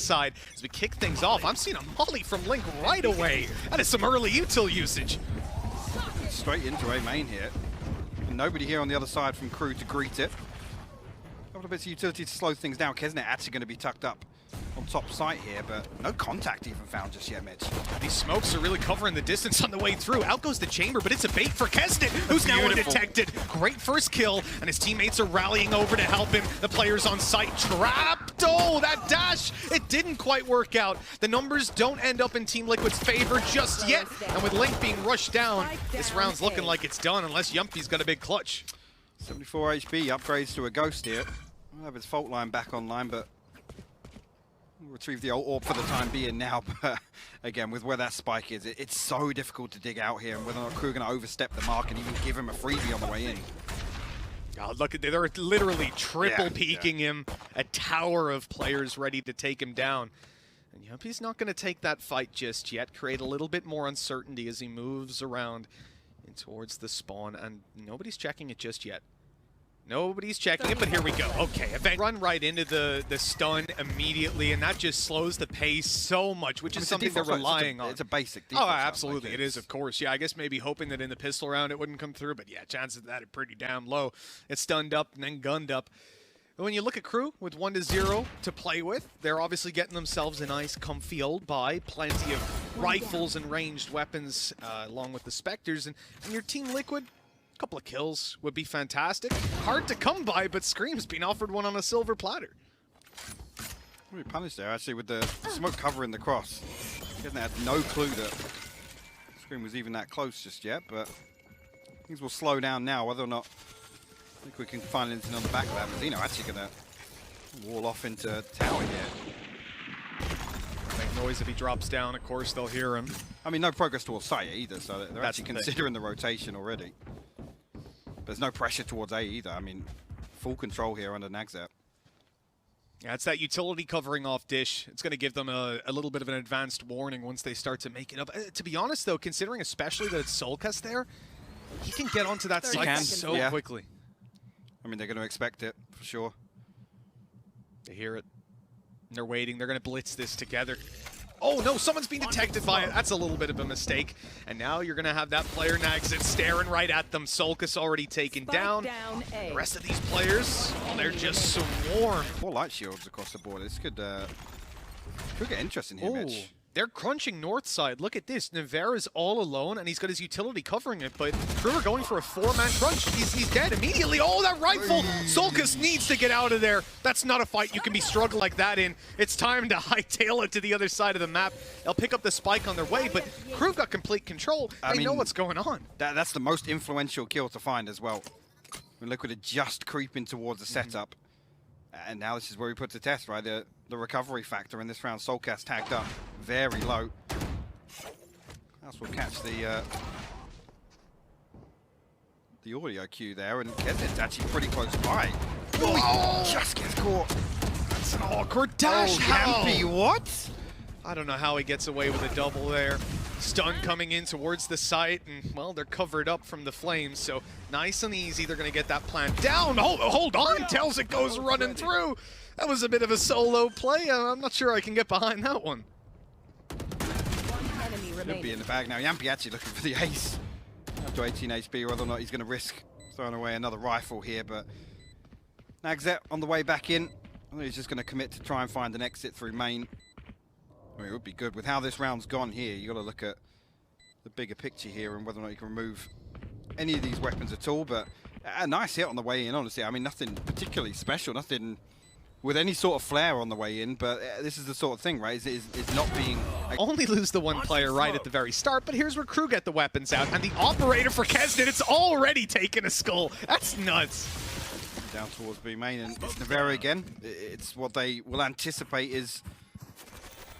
side as we kick things off. I'm seeing a molly from Link right away. That is some early util usage. Straight into A main here. And nobody here on the other side from KRÜ to greet it. A couple of bits of utility to slow things down. Kesnet actually going to be tucked up on top site here, but no contact even found just yet, Mitch. These smokes are really covering the distance on the way through. Out goes the chamber, but it's a bait for Kesnet, who's now undetected. Great first kill, and his teammates are rallying over to help him. The players on site trapped. Oh, that dash! It didn't quite work out. The numbers don't end up in Team Liquid's favor just yet, and with Link being rushed down, this round's looking like it's done unless Yumpy's got a big clutch. 74 HP, upgrades to a Ghost here. We'll have his fault line back online, but we'll retrieve the old orb for the time being now. But again, with where that spike is, it's so difficult to dig out here, and whether or not KRÜ are going to overstep the mark and even give him a freebie on the way in. Oh, look at, they're literally triple peeking him. A tower of players ready to take him down. And Yumpy's not going to take that fight just yet. Create a little bit more uncertainty as he moves around in towards the spawn, and nobody's checking it just yet. Nobody's checking it, but here we go. Okay, event run right into the stun immediately, and that just slows the pace so much, which is something they're relying on. It's a basic default. Oh, absolutely, it is, of course. Yeah, I guess maybe hoping that in the pistol round it wouldn't come through, but yeah, chances of that are pretty damn low. It's stunned up and then gunned up. When you look at KRÜ with 1-0 to play with, they're obviously getting themselves a nice comfy old buy, plenty of rifles and ranged weapons along with the Spectres, and your Team Liquid, a couple of kills would be fantastic. Hard to come by, but Scream's been offered one on a silver platter. Really punished there, actually, with the smoke covering the cross. He had no clue that Scream was even that close just yet, but things will slow down now, whether or not I think we can find anything on the back of that. But Zeno actually going to wall off into tower here. Make noise if he drops down, of course, they'll hear him. I mean, no progress towards site either, so they're actually considering the rotation already. There's no pressure towards A either. I mean, full control here under Nagzep. Yeah, it's that utility covering off Dish. It's going to give them a little bit of an advanced warning once they start to make it up. To be honest, though, considering especially that it's Solkas there, he can get onto that site so quickly. I mean, they're going to expect it, for sure. They hear it. And they're waiting. They're going to blitz this together. Oh no, someone's being detected by it. That's a little bit of a mistake. And now you're going to have that player Nagzep staring right at them. Solkas already taken down. The rest of these players, oh, they're just swarmed. 4 light shields across the board. This could get interesting here, Mitch. They're crunching north side. Look at this. Nivera's all alone, and he's got his utility covering it, but KRÜ are going for a 4-man crunch. He's dead immediately. Oh, that rifle! Solkas needs to get out of there. That's not a fight you can be struggling like that in. It's time to hightail it to the other side of the map. They'll pick up the spike on their way, but KRÜ got complete control. They know what's going on. That's the most influential kill to find as well. When Liquid are just creeping towards the setup. And now this is where we put to test, right? The recovery factor in this round. Solkas tagged up very low. That's what catch the audio cue there, and Kesnet's actually pretty close by. Oh, he just gets caught. That's an awkward dash. Yampy, what? I don't know how he gets away with a double there. Stun coming in towards the site, and, well, they're covered up from the flames, so nice and easy. They're going to get that plant down. Hold on, tells it goes running through. That was a bit of a solo play. I'm not sure I can get behind that one. Should be in the bag now. Yampy actually looking for the ace. Up to 18 HP, whether or not he's going to risk throwing away another rifle here, but Nagzep on the way back in. I think he's just going to commit to try and find an exit through main. I mean, it would be good. With how this round's gone here, you got to look at the bigger picture here and whether or not you can remove any of these weapons at all. But a nice hit on the way in, honestly. I mean, nothing particularly special, nothing with any sort of flair on the way in, but this is the sort of thing, right? Is not being... Only lose the one player right at the very start, but here's where KRÜ get the weapons out. And the operator for Kesnet, it's already taken a skull. That's nuts. Down towards B main, and it's Nivera again. It's what they will anticipate is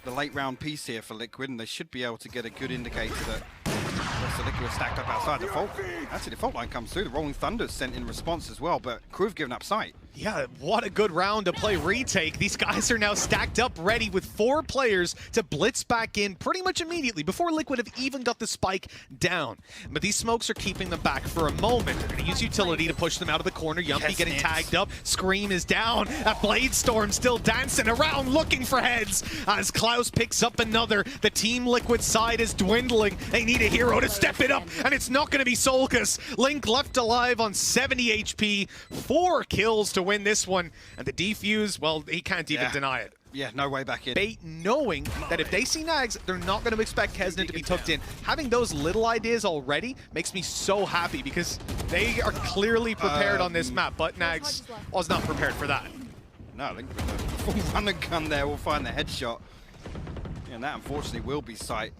the late round piece here for Liquid, and they should be able to get a good indicator that the Liquid are stacked up outside the fault. Actually, the fault line comes through. The Rolling Thunder's sent in response as well, but KRÜ have given up sight. Yeah, what a good round to play retake. These guys are now stacked up ready with 4 players to blitz back in pretty much immediately before Liquid have even got the spike down. But these smokes are keeping them back for a moment. They're going to use utility to push them out of the corner. Yumpy getting tagged up. Scream is down. That Blade Storm still dancing around looking for heads as Klaus picks up another. The Team Liquid side is dwindling. They need a hero to step it up, and it's not going to be Solkas. Link left alive on 70 HP. 4 kills to win this one, and the defuse, well, he can't even deny it. Yeah, no way back in. Bait knowing that if they see Nags, they're not going to expect Kesnet to be tucked in. Having those little ideas already makes me so happy because they are clearly prepared on this map, but Nags was not prepared for that. No, Link with the full run and gun there will find the headshot. Yeah, and that unfortunately will be sight.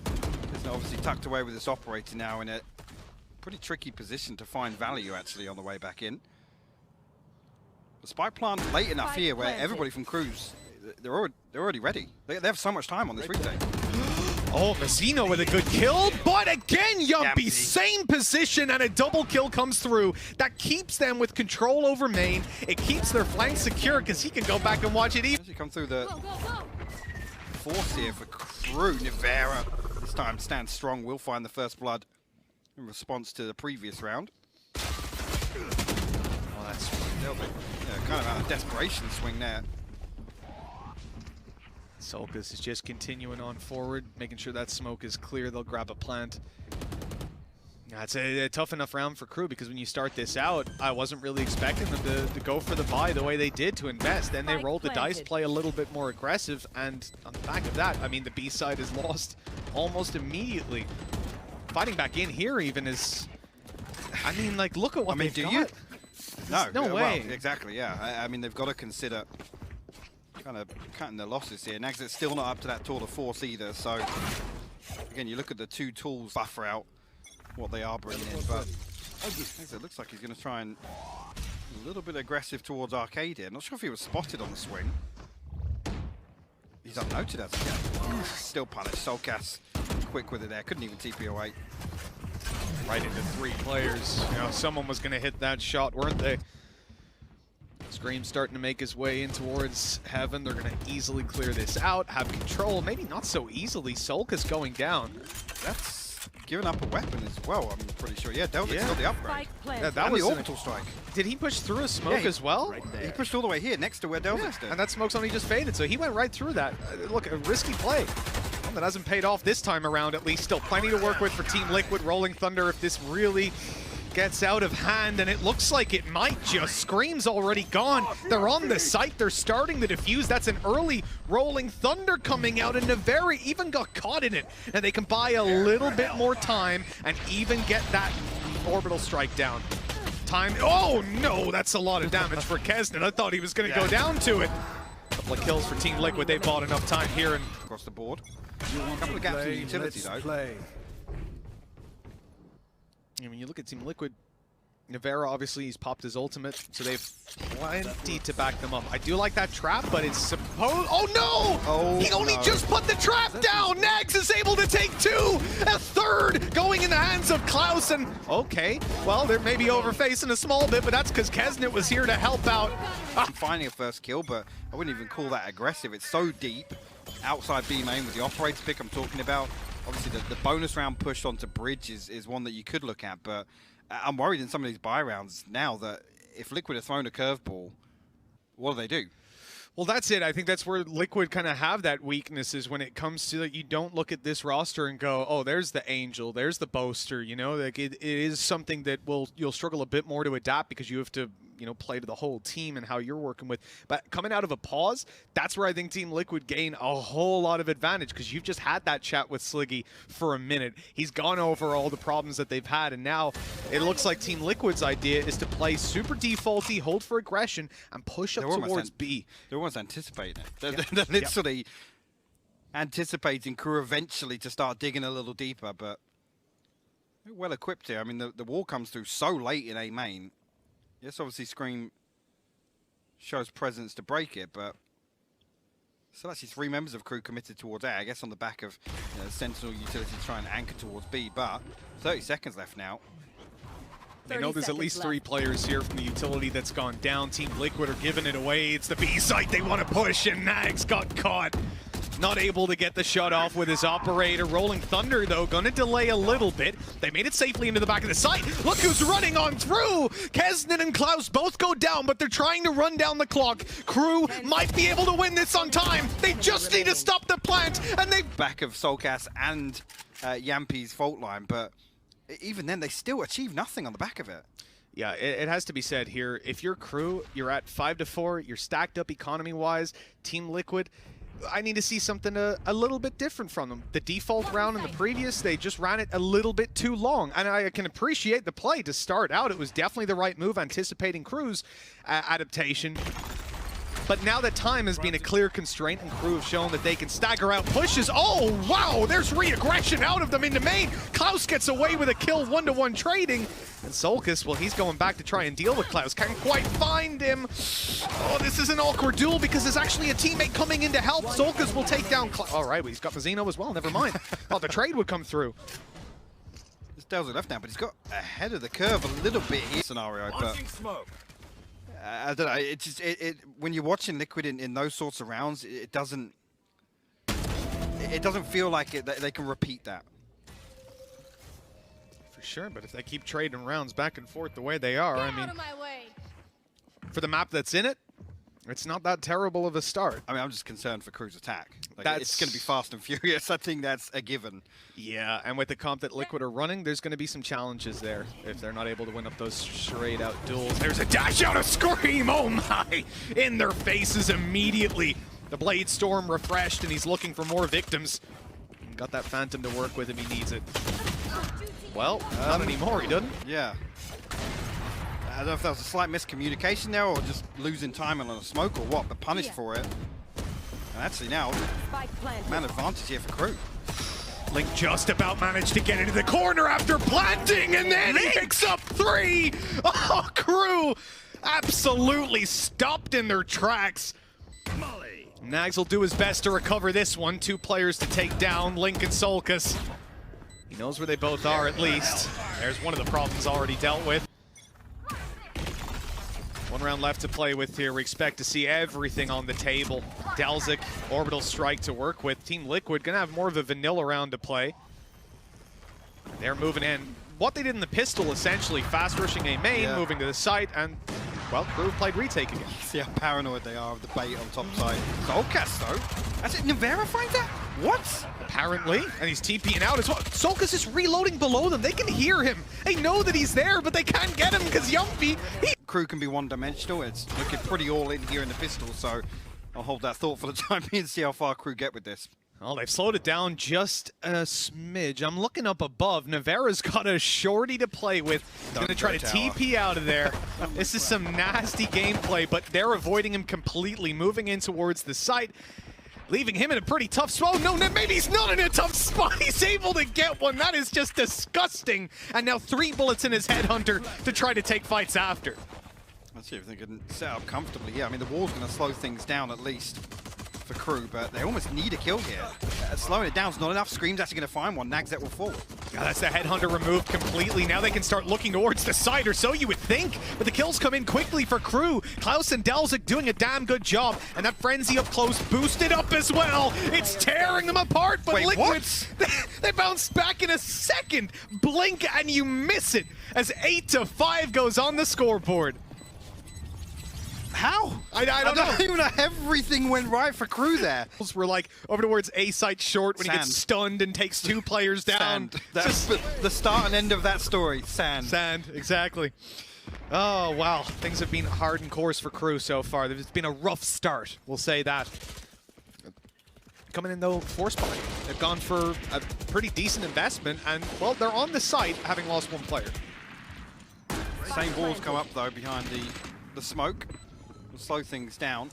Kesnet obviously tucked away with this operator now in a pretty tricky position to find value actually on the way back in. The spike plant late enough here where everybody from KRÜ's, they're already ready. They have so much time on this retake. Oh, Mazzino with a good kill, but again, Yumpy, same position, and a double kill comes through. That keeps them with control over main. It keeps their flank secure because he can go back and watch it. As you come through the force here for KRÜ, Nivera this time stands strong, will find the first blood in response to the previous round. Oh, that's a little bit, kind of out of desperation swing there. Solkas is just continuing on forward, making sure that smoke is clear. They'll grab a plant. That's a tough enough round for KRÜ because when you start this out, I wasn't really expecting them to go for the buy the way they did to invest. Then they rolled the dice, play a little bit more aggressive, and on the back of that, I mean, the B side is lost almost immediately. Fighting back in here even is, I mean, like, look at what they've got. No way. Well, exactly, yeah. I mean, they've got to consider kind of cutting their losses here. Nags is still not up to that tour de force either, so again, you look at the 2 tools buffer out what they are bringing in, but it looks like he's going to try and a little bit aggressive towards Arcade here. Not sure if he was spotted on the swing. He's unnoted as of yet. Still punished. Solkas quick with it there. Couldn't even TP away. Right into 3 players. You know, someone was going to hit that shot, weren't they? Scream starting to make his way in towards Heaven. They're going to easily clear this out, have control. Maybe not so easily. Solkas going down. That's giving up a weapon as well, I'm pretty sure. Yeah, Delvik's got the upgrade. Yeah, that was the orbital strike. Did he push through a smoke as well? Right there. He pushed all the way here, next to where Delvik's did. And that smoke's only just faded, so he went right through that. Look, a risky play. One that hasn't paid off this time around, at least. Still plenty to work with for Team Liquid. Rolling Thunder, if this really gets out of hand, and it looks like it might just. Scream's already gone. They're on the site. They're starting to defuse. That's an early Rolling Thunder coming out, and Niveri even got caught in it. And they can buy a little bit more time and even get that orbital strike down. Time. Oh, no, that's a lot of damage for Kesnet. I thought he was going to go down to it. A couple of kills for Team Liquid. They bought enough time here. And across the board. A couple of gaps in utility, though. I mean, you look at Team Liquid, Nivera, obviously, he's popped his ultimate, so they have plenty to back them up. I do like that trap, but it's supposed... Oh, no! Oh, he only just put the trap down! Nags is able to take 2! A third going in the hands of Klaus, and... Okay, well, they're maybe overfacing a small bit, but that's because Kesnet was here to help out. Finding a first kill, but I wouldn't even call that aggressive. It's so deep. Outside B main with the operator pick I'm talking about. Obviously, the bonus round push onto Bridge is one that you could look at, but I'm worried in some of these buy rounds now that if Liquid have thrown a curveball, what do they do? Well, that's it. I think that's where Liquid kind of have that weakness is when it comes to that you don't look at this roster and go, oh, there's the Angel, there's the Boaster, you know? Like it is something that you'll struggle a bit more to adapt because you have to, you know, play to the whole team and how you're working with. But coming out of a pause, that's where I think Team Liquid gain a whole lot of advantage because you've just had that chat with Sliggy for a minute. He's gone over all the problems that they've had, and now it looks like Team Liquid's idea is to play super defaulty, hold for aggression, and push up towards B. They're almost anticipating it. They're literally anticipating KRÜ eventually to start digging a little deeper, but they're well equipped here. I mean, the wall comes through so late in A main. Yes, obviously Scream shows presence to break it, but still actually 3 members of KRÜ committed towards A, I guess on the back of Sentinel utility to try and anchor towards B, but 30 seconds left now. They know there's at least 3 players here from the utility that's gone down. Team Liquid are giving it away. It's the B site they want to push, and Nags got caught. Not able to get the shot off with his operator. Rolling Thunder, though, going to delay a little bit. They made it safely into the back of the site. Look who's running on through! Kesnan and Klaus both go down, but they're trying to run down the clock. KRÜ might be able to win this on time. They just need to stop the plant, and they... Back of Solkas and Yampi's fault line, but even then, they still achieve nothing on the back of it. Yeah, it has to be said here. If you're KRÜ, you're at 5-4, you're stacked up economy-wise. Team Liquid, I need to see something a little bit different from them. The default round in the previous, they just ran it a little bit too long. And I can appreciate the play to start out. It was definitely the right move, anticipating KRÜ's adaptation. But now that time has been a clear constraint, and KRÜ have shown that they can stagger out pushes. Oh, wow, there's re-aggression out of them into main. Klaus gets away with a kill, 1-to-1 trading. And Solkas, well, he's going back to try and deal with Klaus. Can't quite find him. Oh, this is an awkward duel because there's actually a teammate coming in to help. Solkas will take down Klaus. All right, well, he's got Mazzino as well, never mind. Thought the trade would come through. This Del's left now, but he's got ahead of the curve a little bit here. Scenario, but... I don't know. It just when you're watching Liquid in those sorts of rounds, it doesn't feel like they can repeat that. For sure, but if they keep trading rounds back and forth the way they are, I mean, for the map that's in it, it's not that terrible of a start. I mean, I'm just concerned for KRÜ's attack. Like, it's going to be fast and furious. I think that's a given. Yeah, and with the comp that Liquid are running, there's going to be some challenges there if they're not able to win up those straight-out duels. There's a dash out of Scream! Oh my! In their faces immediately. The Blade Storm refreshed, and he's looking for more victims. Got that Phantom to work with him. He needs it. Well, not anymore. He doesn't. Yeah. I don't know if that was a slight miscommunication there or just losing time on a smoke or what, but punished for it. And actually now, man advantage here for KRÜ. Link just about managed to get into the corner after planting, and then he picks up 3! Oh, KRÜ absolutely stopped in their tracks. Nags will do his best to recover this one. 2 players to take down, Link and Solkas. He knows where they both are at least. There's one of the problems already dealt with. 1 round left to play with here. We expect to see everything on the table. Dalzik, Orbital Strike to work with. Team Liquid gonna have more of a vanilla round to play. They're moving in. What they did in the pistol, essentially, fast rushing a main, moving to the site, and, well, KRÜ played retake again. See how paranoid they are of the bait on top side. Solkas, though. That's it. Nivera finds that? What? Apparently, and he's TPing out as well. Solkas is reloading below them. They can hear him. They know that he's there, but they can't get him because Yumpy, KRÜ can be one-dimensional. It's looking pretty all in here in the pistol, so I'll hold that thought for the time being and see how far KRÜ get with this. Well, they've slowed it down just a smidge. I'm looking up above. Nivera's got a shorty to play with. He's going to try to TP out of there. This is some nasty gameplay, but they're avoiding him completely, moving in towards the site, leaving him in a pretty tough spot. Oh, no, maybe he's not in a tough spot. He's able to get one. That is just disgusting. And now 3 bullets in his headhunter to try to take fights after. Let's see if they can set up comfortably. Yeah, I mean, the wall's going to slow things down at least for KRÜ, but they almost need a kill here. Slowing it down is not enough. Scream's actually going to find one. Nags that will fall. Yeah, that's the headhunter removed completely. Now they can start looking towards the side, or so you would think. But the kills come in quickly for KRÜ. Klaus and Dalzik doing a damn good job. And that frenzy up close boosted up as well. It's tearing them apart, but wait, Liquid, what? they bounce back in a second. Blink and you miss it as 8-5 goes on the scoreboard. How? I don't know. Even know. Everything went right for KRÜ there. We're like over towards A site short when he gets stunned and takes 2 players down. Sand. That's the start and end of that story. Sand. Sand, exactly. Oh, wow. Things have been hard and coarse for KRÜ so far. It's been a rough start, we'll say that. Coming in, though, force buy. They've gone for a pretty decent investment, and, well, they're on the site having lost 1 player. Same walls come up, though, behind the smoke. Will slow things down.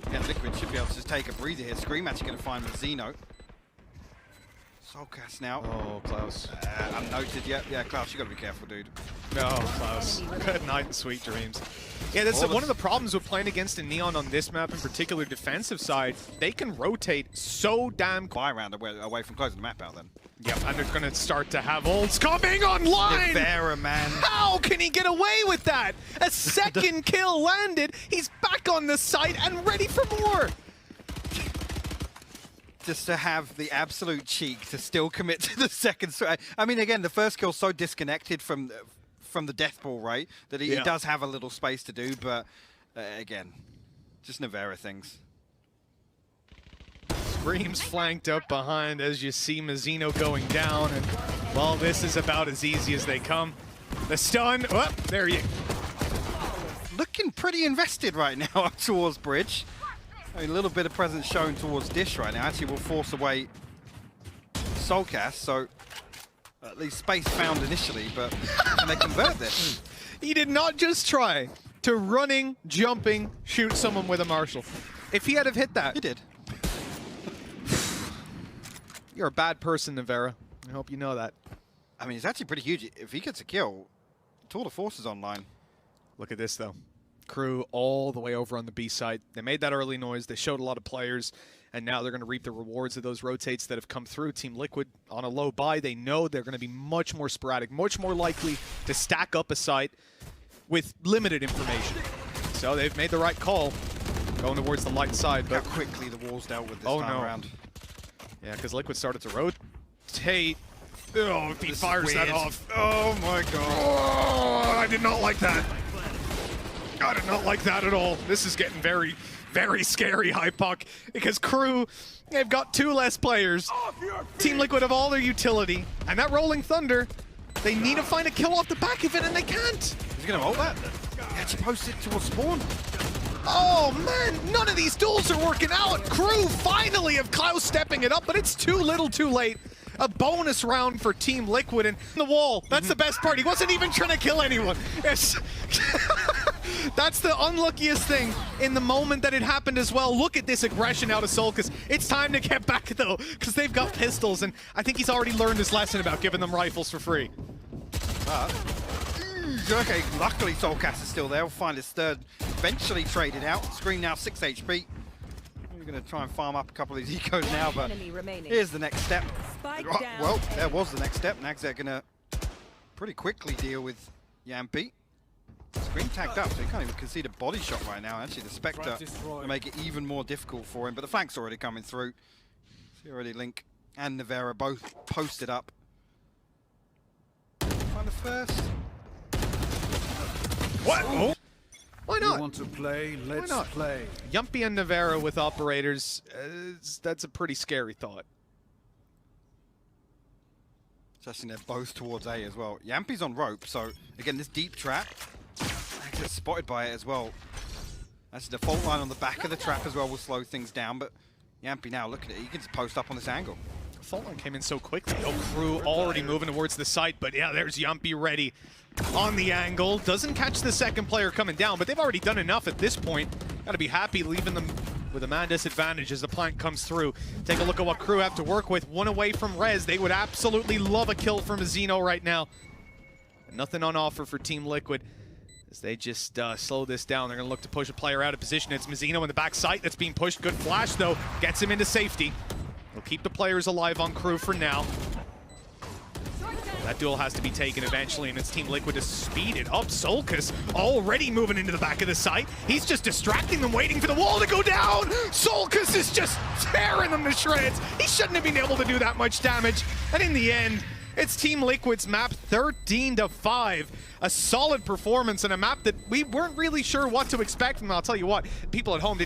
Again, Liquid should be able to just take a breather here. Scream actually going to find Mazzino. Soulcast now. Oh, Klaus. Unnoted yet. Yeah, Klaus, you gotta be careful, dude. No, Klaus. Good night and sweet dreams. Yeah, that's one of the problems with playing against a Neon on this map, in particular defensive side. They can rotate so damn quick. Buy round away from closing the map out then. Yep, and they're going to start to have ults coming online! Vera, man. How can he get away with that? A second kill landed, he's back on the site and ready for more! Just to have the absolute cheek to still commit to the second strike. I mean, again, the first kill's so disconnected from the death pool, right? That he does have a little space to do, but again, just Nevera things. Screams flanked up behind as you see Mazzino going down, and well, this is about as easy as they come. The stun, oh, there you looking pretty invested right now up towards Bridge. I mean, a little bit of presence shown towards Dish right now. Actually will force away Soulcast, so at least space found initially, but can they convert this? He did not just try to running, jumping, shoot someone with a Marshall. If he had have hit that. He did. You're a bad person, Nevera. I hope you know that. I mean, it's actually pretty huge. If he gets a kill, Tour de Force is online. Look at this, though. KRÜ all the way over on the B side. They made that early noise. They showed a lot of players, and now they're going to reap the rewards of those rotates that have come through. Team Liquid on a low buy. They know they're going to be much more sporadic, much more likely to stack up a site with limited information. So they've made the right call, going towards the light side. But how quickly the wall's dealt with this time around. Yeah, because Liquid started to rotate. Oh, if he fires that off. Oh my god. Oh, I did not like that. I did not like that at all. This is getting very, very scary, Hypuck, because KRÜ, they've got 2 less players. Team Liquid have all their utility, and that Rolling Thunder, they need to find a kill off the back of it, and they can't. He's going to ult that? He actually posted towards spawn. Oh man, none of these duels are working out. KRÜ finally have Klaus stepping it up, but it's too little too late. A bonus round for Team Liquid, and the wall, that's the best part. He wasn't even trying to kill anyone. That's the unluckiest thing in the moment that it happened as well. Look at this aggression out of Soulcast. It's time to get back though, because they've got pistols, and I think he's already learned his lesson about giving them rifles for free. Okay, luckily Soulcast is still there. We'll find his third eventually traded out. Scream now 6 HP. We're going to try and farm up a couple of these ecos now, but here's the next step. Well, there was the next step. Nagzet going to pretty quickly deal with Yampi. Scream tagged up, so he can't even concede a body shot right now. Actually, the Spectre will make it even more difficult for him, but the flank's already coming through. See already Link and Nevera both posted up. Find the first. What? Oh. Why not? You want to play? Let's play. Yumpy and Nevera with operators, that's a pretty scary thought. Justin, they're both towards A as well. Yampi's on rope, so again, this deep trap, gets spotted by it as well. That's the default line on the back of the trap as well will slow things down, but Yampi now, look at it, he can just post up on this angle. The fault line came in so quickly. Oh, KRÜ already moving towards the site, but yeah, there's Yumpy ready on the angle. Doesn't catch the second player coming down, but they've already done enough at this point. Gotta be happy leaving them with a man disadvantage as the plant comes through. Take a look at what KRÜ have to work with. 1 away from Rez. They would absolutely love a kill from Mazzino right now. Nothing on offer for Team Liquid as they just slow this down. They're gonna look to push a player out of position. It's Mazzino in the back site that's being pushed. Good flash though, gets him into safety. They'll keep the players alive on KRÜ for now. That duel has to be taken eventually, and it's Team Liquid to speed it up. Soulcast already moving into the back of the site. He's just distracting them, waiting for the wall to go down. Soulcast is just tearing them to shreds. He shouldn't have been able to do that much damage. And in the end, it's Team Liquid's map 13-5. A solid performance in a map that we weren't really sure what to expect from. I'll tell you what, people at home didn't